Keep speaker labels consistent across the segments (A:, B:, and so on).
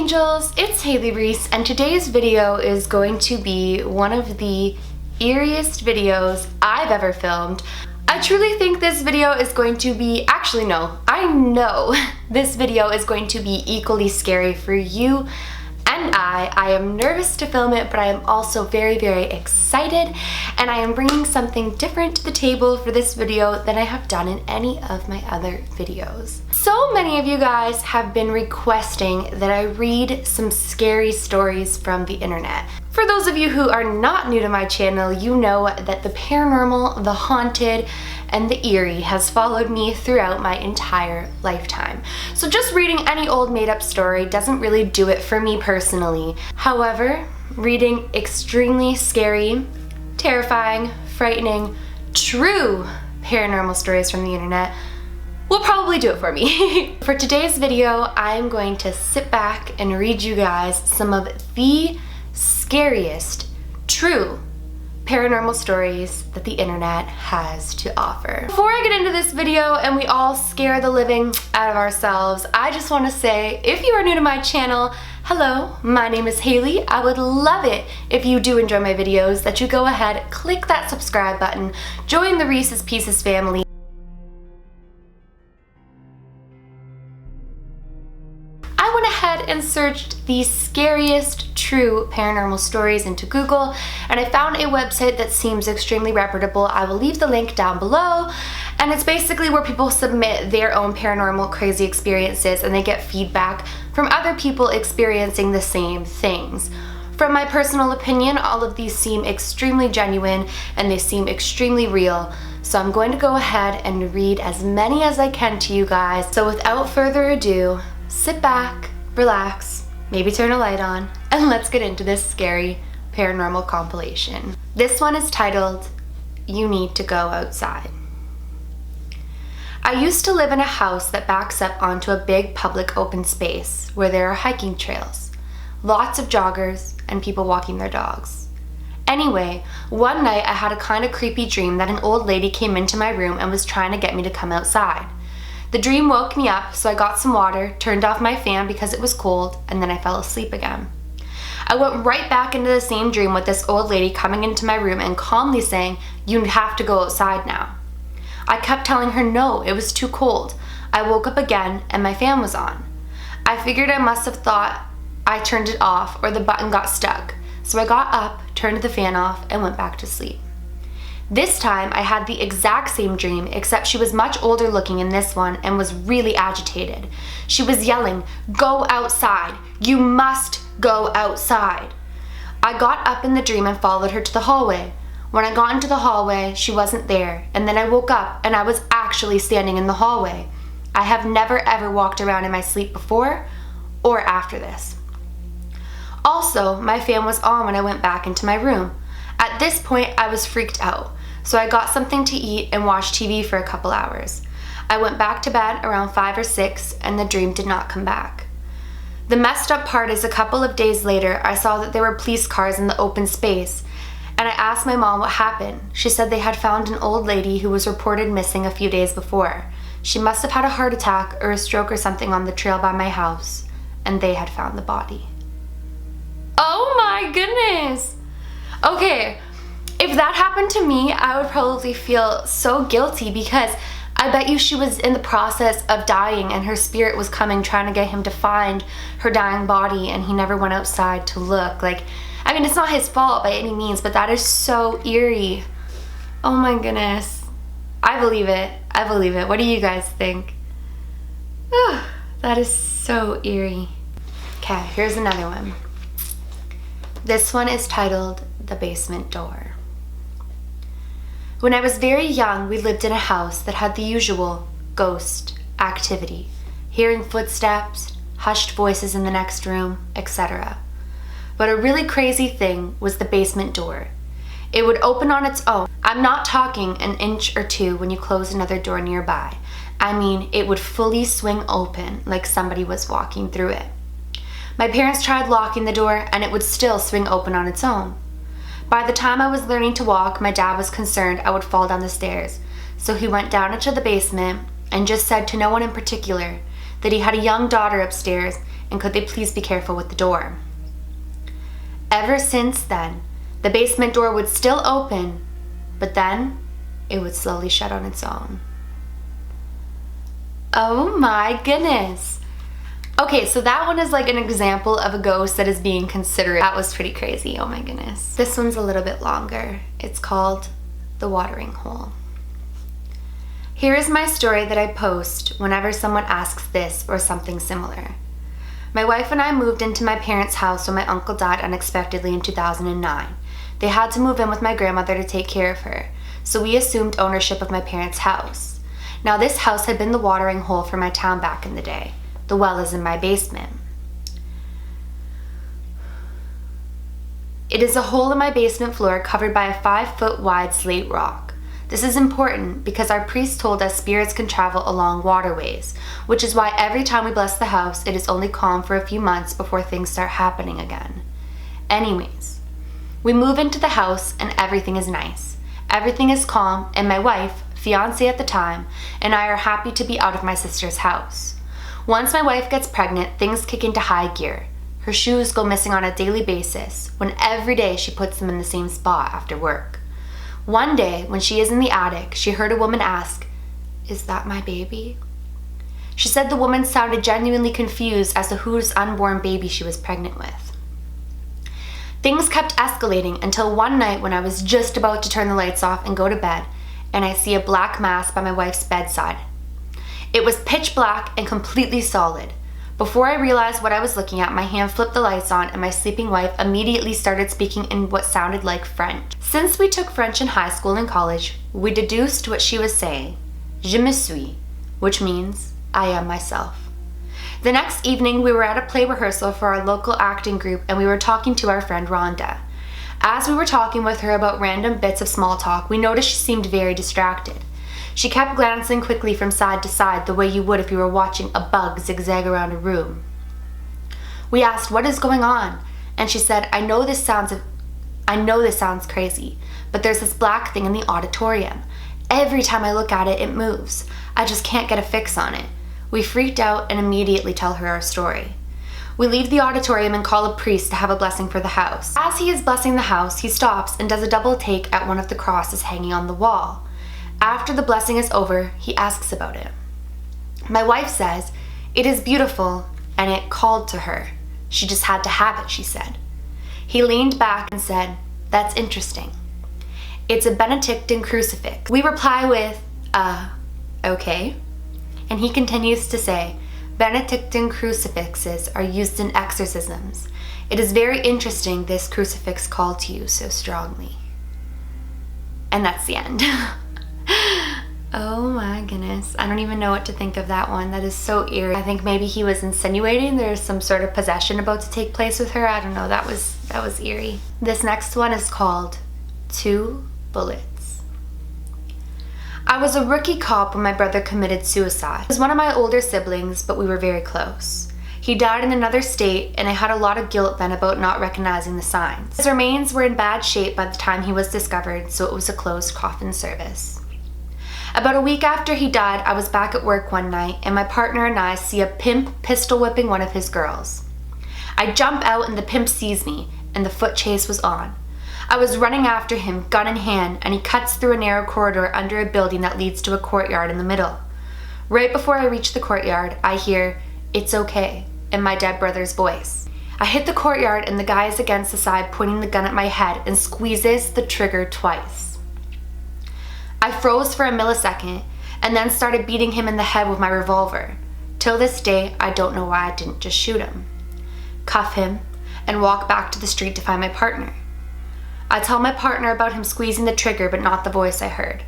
A: angels, it's Haley Reese, and today's video is going to be one of the eeriest videos I've ever filmed. I truly think this video is going to be, actually no, I know this video is going to be equally scary for you and I am nervous to film it, but I am also very, very excited, and I am bringing something different to the table for this video than I have done in any of my other videos. So many of you guys have been requesting that I read some scary stories from the internet. For those of you who are not new to my channel, you know that the paranormal, the haunted, and the eerie has followed me throughout my entire lifetime. So just reading any old made-up story doesn't really do it for me personally. However, reading extremely scary, terrifying, frightening, true paranormal stories from the internet will probably do it for me. For today's video, I'm going to sit back and read you guys some of the scariest, true paranormal stories that the internet has to offer. Before I get into this video and we all scare the living out of ourselves, I just want to say, if you are new to my channel, hello, my name is Haley. I would love it if you do enjoy my videos that you go ahead, click that subscribe button, join the Reese's Pieces family. I went ahead and searched the scariest true paranormal stories into Google, and I found a website that seems extremely reputable. I will leave the link down below, and it's basically where people submit their own paranormal crazy experiences and they get feedback from other people experiencing the same things. From my personal opinion, all of these seem extremely genuine and they seem extremely real. So I'm going to go ahead and read as many as I can to you guys. So without further ado, sit back, relax, maybe turn a light on, and let's get into this scary paranormal compilation. This one is titled, You Need to Go Outside. I used to live in a house that backs up onto a big public open space where there are hiking trails, lots of joggers, and people walking their dogs. Anyway, one night I had a kind of creepy dream that an old lady came into my room and was trying to get me to come outside. The dream woke me up, so I got some water, turned off my fan because it was cold, and then I fell asleep again. I went right back into the same dream with this old lady coming into my room and calmly saying, "You have to go outside now." I kept telling her no, it was too cold. I woke up again and my fan was on. I figured I must have thought I turned it off or the button got stuck, so I got up, turned the fan off, and went back to sleep. This time I had the exact same dream, except she was much older looking in this one and was really agitated. She was yelling, "Go outside! You must go outside!" I got up in the dream and followed her to the hallway. When I got into the hallway, she wasn't there, and then I woke up and I was actually standing in the hallway. I have never ever walked around in my sleep before or after this. Also, my fan was on when I went back into my room. At this point, I was freaked out. So I got something to eat and watched TV for a couple hours. I went back to bed around 5 or 6 and the dream did not come back. The messed up part is a couple of days later, I saw that there were police cars in the open space, and I asked my mom what happened. She said they had found an old lady who was reported missing a few days before. She must have had a heart attack or a stroke or something on the trail by my house, and they had found the body. Oh my goodness! Okay. If that happened to me, I would probably feel so guilty because I bet you she was in the process of dying and her spirit was coming trying to get him to find her dying body and he never went outside to look. Like, I mean, it's not his fault by any means, but that is so eerie. Oh my goodness. I believe it. I believe it. What do you guys think? That is so eerie. Okay, here's another one. This one is titled, The Basement Door. When I was very young, we lived in a house that had the usual ghost activity, hearing footsteps, hushed voices in the next room, etc. But a really crazy thing was the basement door. It would open on its own. I'm not talking an inch or two when you close another door nearby. I mean, it would fully swing open like somebody was walking through it. My parents tried locking the door and it would still swing open on its own. By the time I was learning to walk, my dad was concerned I would fall down the stairs, so he went down into the basement and just said to no one in particular that he had a young daughter upstairs and could they please be careful with the door. Ever since then, the basement door would still open, but then it would slowly shut on its own. Oh my goodness. Okay, so that one is like an example of a ghost that is being considerate. That was pretty crazy, oh my goodness. This one's a little bit longer. It's called The Watering Hole. Here is my story that I post whenever someone asks this or something similar. My wife and I moved into my parents' house when my uncle died unexpectedly in 2009. They had to move in with my grandmother to take care of her, so we assumed ownership of my parents' house. Now this house had been the watering hole for my town back in the day. The well is in my basement. It is a hole in my basement floor covered by a 5-foot wide slate rock. This is important because our priest told us spirits can travel along waterways, which is why every time we bless the house, it is only calm for a few months before things start happening again. Anyways, we move into the house and everything is nice. Everything is calm and my wife, fiance at the time, and I are happy to be out of my sister's house. Once my wife gets pregnant, things kick into high gear. Her shoes go missing on a daily basis, when every day she puts them in the same spot after work. One day, when she is in the attic, she heard a woman ask, "Is that my baby?" She said the woman sounded genuinely confused as to whose unborn baby she was pregnant with. Things kept escalating until one night when I was just about to turn the lights off and go to bed, and I see a black mass by my wife's bedside. It was pitch black and completely solid. Before I realized what I was looking at, my hand flipped the lights on and my sleeping wife immediately started speaking in what sounded like French. Since we took French in high school and college, we deduced what she was saying, "Je me suis," which means, I am myself. The next evening, we were at a play rehearsal for our local acting group and we were talking to our friend Rhonda. As we were talking with her about random bits of small talk, we noticed she seemed very distracted. She kept glancing quickly from side to side the way you would if you were watching a bug zigzag around a room. We asked, "What is going on?" And she said, I know this sounds crazy, but there's this black thing in the auditorium. Every time I look at it, it moves. I just can't get a fix on it." We freaked out and immediately tell her our story. We leave the auditorium and call a priest to have a blessing for the house. As he is blessing the house, he stops and does a double take at one of the crosses hanging on the wall. After the blessing is over, he asks about it. My wife says, "It is beautiful," and it called to her. She just had to have it, she said. He leaned back and said, "That's interesting. It's a Benedictine crucifix." We reply with, okay. And he continues to say, "Benedictine crucifixes are used in exorcisms. It is very interesting this crucifix called to you so strongly." And that's the end. Oh my goodness. I don't even know what to think of that one. That is so eerie. I think maybe he was insinuating there's some sort of possession about to take place with her. I don't know. That was eerie. This next one is called 2 Bullets. I was a rookie cop when my brother committed suicide. He was one of my older siblings, but we were very close. He died in another state, and I had a lot of guilt then about not recognizing the signs. His remains were in bad shape by the time he was discovered, so it was a closed coffin service. About a week after he died, I was back at work one night, and my partner and I see a pimp pistol whipping one of his girls. I jump out and the pimp sees me, and the foot chase was on. I was running after him, gun in hand, and he cuts through a narrow corridor under a building that leads to a courtyard in the middle. Right before I reach the courtyard, I hear, "It's okay," in my dead brother's voice. I hit the courtyard and the guy is against the side pointing the gun at my head and squeezes the trigger twice. I froze for a millisecond and then started beating him in the head with my revolver. Till this day, I don't know why I didn't just shoot him, cuff him, and walk back to the street to find my partner. I tell my partner about him squeezing the trigger but not the voice I heard.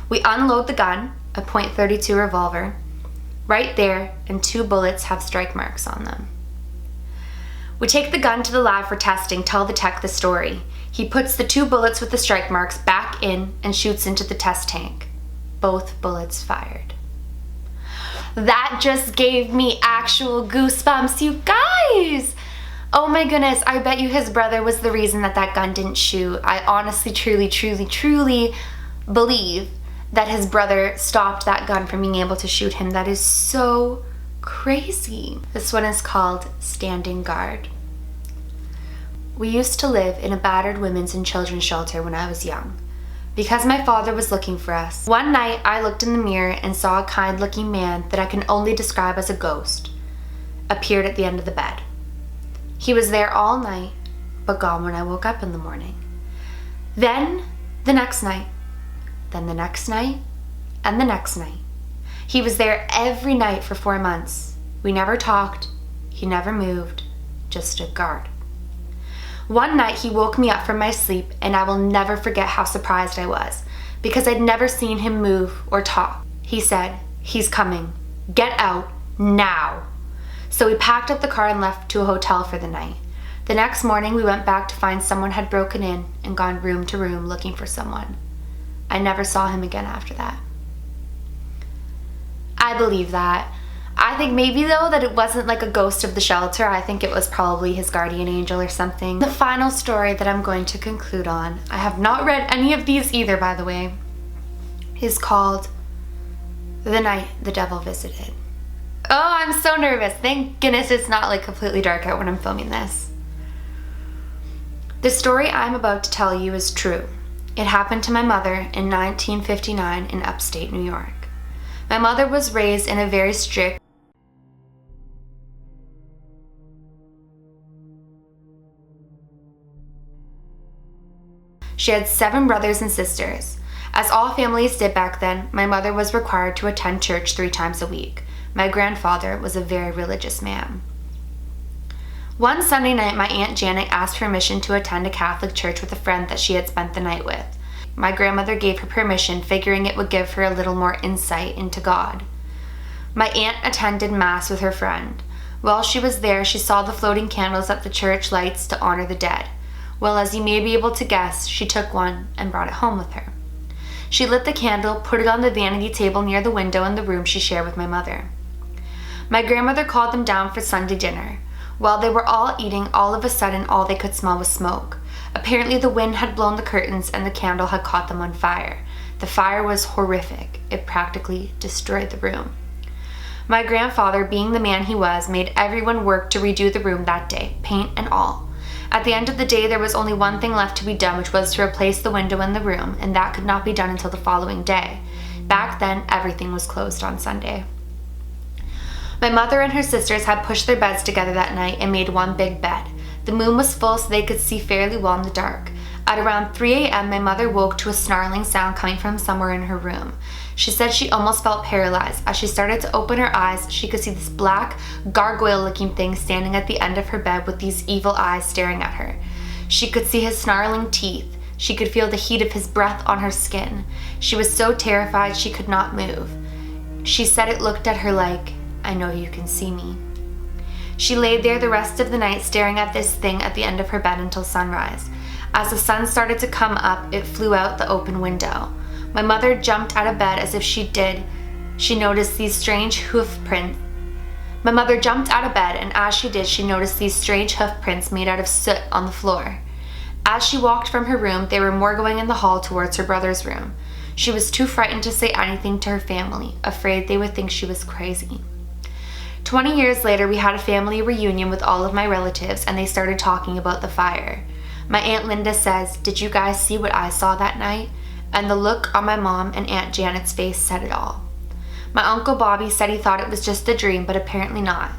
A: We unload the gun, a .32 revolver, right there, and 2 bullets have strike marks on them. We take the gun to the lab for testing, tell the tech the story. He puts the 2 bullets with the strike marks back in and shoots into the test tank. Both bullets fired. That just gave me actual goosebumps, you guys! Oh my goodness, I bet you his brother was the reason that gun didn't shoot. I honestly, truly believe that his brother stopped that gun from being able to shoot him. That is so Crazy. This one is called Standing Guard. We used to live in a battered women's and children's shelter when I was young, because my father was looking for us. One night, I looked in the mirror and saw a kind-looking man that I can only describe as a ghost appeared at the end of the bed. He was there all night, but gone when I woke up in the morning. Then, the next night, then the next night, and the next night. He was there every night for 4 months. We never talked, he never moved, just stood guard. One night he woke me up from my sleep, and I will never forget how surprised I was, because I'd never seen him move or talk. He said, "He's coming. Get out now." So we packed up the car and left to a hotel for the night. The next morning we went back to find someone had broken in and gone room to room looking for someone. I never saw him again after that. I believe that. I think maybe though that it wasn't like a ghost of the shelter. I think it was probably his guardian angel or something. The final story that I'm going to conclude on, I have not read any of these either, by the way, is called The Night the Devil Visited. Oh, I'm so nervous. Thank goodness it's not like completely dark out when I'm filming this. The story I'm about to tell you is true. It happened to my mother in 1959 in upstate New York. My mother was raised in a very strict She had 7 brothers and sisters. As all families did back then, my mother was required to attend church 3 times a week. My grandfather was a very religious man. One Sunday night, my Aunt Janet asked permission to attend a Catholic church with a friend that she had spent the night with. My grandmother gave her permission, figuring it would give her a little more insight into God. My aunt attended Mass with her friend. While she was there, she saw the floating candles at the church lights to honor the dead. Well, as you may be able to guess, she took one and brought it home with her. She lit the candle, put it on the vanity table near the window in the room she shared with my mother. My grandmother called them down for Sunday dinner. While they were all eating, all of a sudden, all they could smell was smoke. Apparently, the wind had blown the curtains and the candle had caught them on fire. The fire was horrific. It practically destroyed the room. My grandfather, being the man he was, made everyone work to redo the room that day, paint and all. At the end of the day, there was only one thing left to be done, which was to replace the window in the room, and that could not be done until the following day. Back then, everything was closed on Sunday. My mother and her sisters had pushed their beds together that night and made one big bed. The moon was full, so they could see fairly well in the dark. At around 3 a.m., my mother woke to a snarling sound coming from somewhere in her room. She said she almost felt paralyzed. As she started to open her eyes, she could see this black, gargoyle-looking thing standing at the end of her bed with these evil eyes staring at her. She could see his snarling teeth. She could feel the heat of his breath on her skin. She was so terrified she could not move. She said it looked at her like, "I know you can see me." She laid there the rest of the night staring at this thing at the end of her bed until sunrise. As the sun started to come up, it flew out the open window. My mother jumped out of bed as if she noticed these strange hoof prints. My mother jumped out of bed, and as she did, she noticed these strange hoof prints made out of soot on the floor. As she walked from her room, there were more going in the hall towards her brother's room. She was too frightened to say anything to her family, afraid they would think she was crazy. 20 years later, we had a family reunion with all of my relatives, and they started talking about the fire. My Aunt Linda says, "Did you guys see what I saw that night?" And the look on my mom and Aunt Janet's face said it all. My Uncle Bobby said he thought it was just a dream, but apparently not.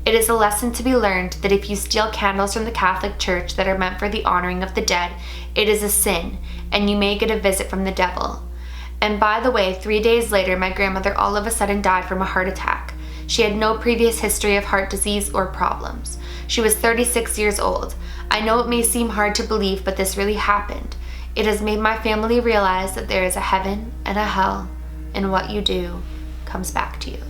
A: It is a lesson to be learned that if you steal candles from the Catholic Church that are meant for the honoring of the dead, it is a sin, and you may get a visit from the devil. And by the way, 3 days later, my grandmother all of a sudden died from a heart attack. She had no previous history of heart disease or problems. She was 36 years old. I know it may seem hard to believe, but this really happened. It has made my family realize that there is a heaven and a hell, and what you do comes back to you.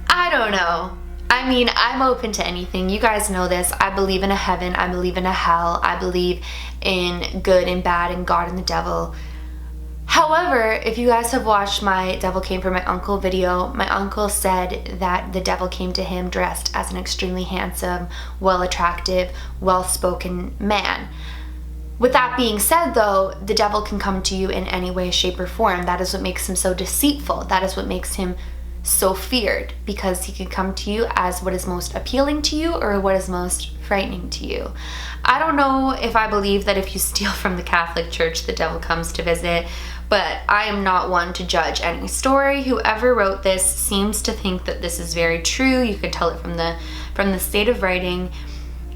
A: I don't know. I mean, I'm open to anything. You guys know this. I believe in a heaven. I believe in a hell. I believe in good and bad and God and the devil. However, if you guys have watched my Devil Came for My Uncle video, my uncle said that the devil came to him dressed as an extremely handsome, well-attractive, well-spoken man. With that being said, though, the devil can come to you in any way, shape, or form. That is what makes him so deceitful. That is what makes him so feared, because he can come to you as what is most appealing to you or what is most frightening to you. I don't know if I believe that if you steal from the Catholic Church, the devil comes to visit, but I am not one to judge any story. Whoever wrote this seems to think that this is very true. You could tell it from the state of writing,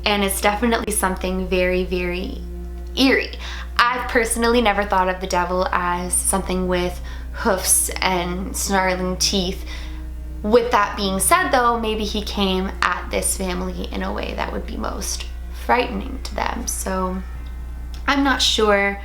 A: and it's definitely something very, very eerie. I've personally never thought of the devil as something with hoofs and snarling teeth. With that being said, though, maybe he came at this family in a way that would be most frightening to them. So I'm not sure.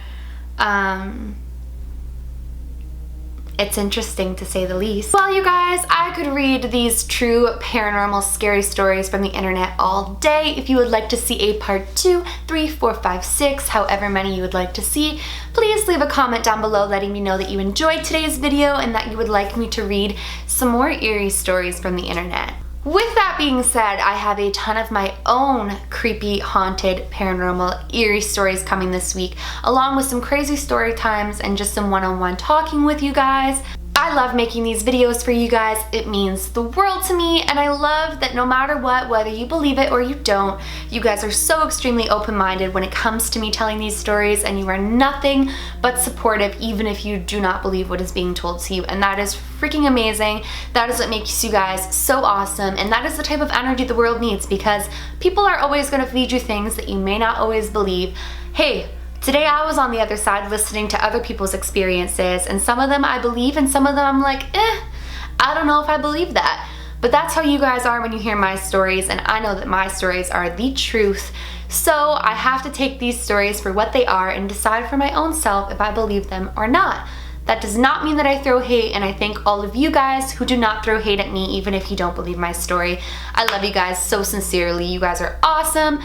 A: It's interesting to say the least. Well, you guys, I could read these true paranormal scary stories from the internet all day. If you would like to see a part 2, 3, 4, 5, 6, however many you would like to see, please leave a comment down below letting me know that you enjoyed today's video and that you would like me to read some more eerie stories from the internet. With that being said, I have a ton of my own creepy, haunted, paranormal, eerie stories coming this week, along with some crazy story times and just some one-on-one talking with you guys. I love making these videos for you guys. It means the world to me, and I love that no matter what, whether you believe it or you don't, you guys are so extremely open-minded when it comes to me telling these stories, and you are nothing but supportive even if you do not believe what is being told to you, and that is freaking amazing. That is what makes you guys so awesome, and that is the type of energy the world needs, because people are always going to feed you things that you may not always believe. Hey, today I was on the other side listening to other people's experiences, and some of them I believe and some of them I'm like, I don't know if I believe that. But that's how you guys are when you hear my stories, and I know that my stories are the truth. So I have to take these stories for what they are and decide for my own self if I believe them or not. That does not mean that I throw hate, and I thank all of you guys who do not throw hate at me even if you don't believe my story. I love you guys so sincerely. You guys are awesome.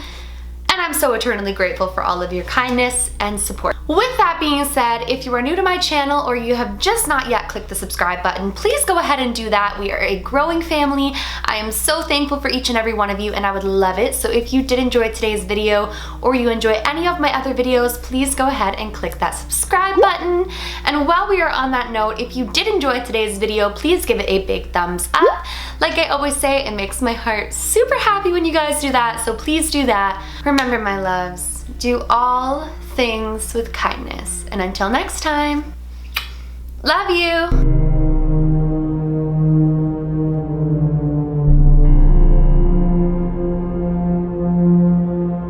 A: And I'm so eternally grateful for all of your kindness and support. With that being said, if you are new to my channel or you have just not yet clicked the subscribe button, please go ahead and do that. We are a growing family. I am so thankful for each and every one of you, and I would love it. So if you did enjoy today's video or you enjoy any of my other videos, please go ahead and click that subscribe button. And while we are on that note, if you did enjoy today's video, please give it a big thumbs up. Like I always say, it makes my heart super happy when you guys do that, so please do that. Remember, my loves, do all things with kindness. And until next time, love you!